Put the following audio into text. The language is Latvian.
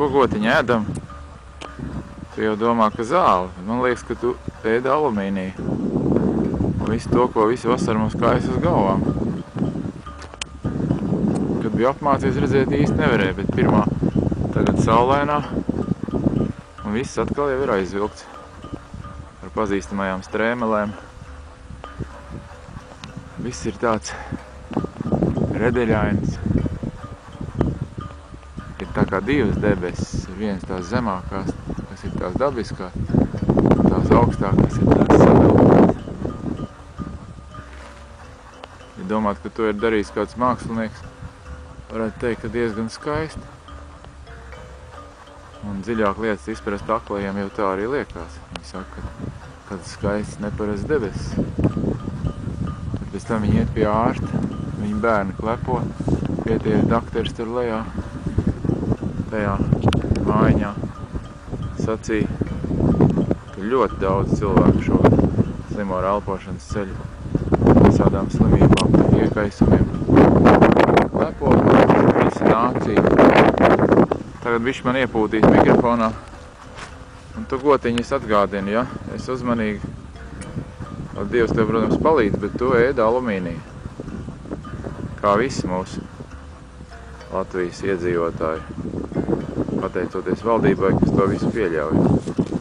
Ko gotiņa ēdam? Tu jau domā, ka zāle. Man liekas, ka tu ēdi alumīniju. Visu to, ko visu vasaru mums kājas uz galvām. Kad biju apmācies, redzēt īsti nevarēja, bet pirmā tagad saulainā. Un viss atkal jau ir aizvilkts. Ar pazīstamajām strēmelēm. Viss ir tāds redeļains. Ir tā kā divas debesis. Ir viens tās zemākās, kas ir tās dabiskās, un tās augstākās ir tās sadalītas. Ja domāt, ka to ir darījis kāds mākslinieks, varētu teikt, ka diezgan skaisti. Un dziļāk lietas izprast aklajiem jau tā arī liekas. Viņi saka, ka skaists neparasts debesis. Tad pēc tam viņi iet pie ārsta, viņi bērni klepo, pietiek dakteris tur lejā, tajā mājiņā. Sacīja, ka ļoti daudz cilvēku šogad slimo ar elpošanas ceļu, visādām slimībām, iekaisumiem. Klepo, visi nācija. Tagad viņš man iepūtīs mikrofonā. Un tu gotiņi es atgādinu, ja? Es uzmanīgi. Dievs tev, protams, palīdz, bet tu ēdi alumīniju. Kā visi mūsu Latvijas iedzīvotāji. Pateicoties valdībai, kas to visu pieļauj.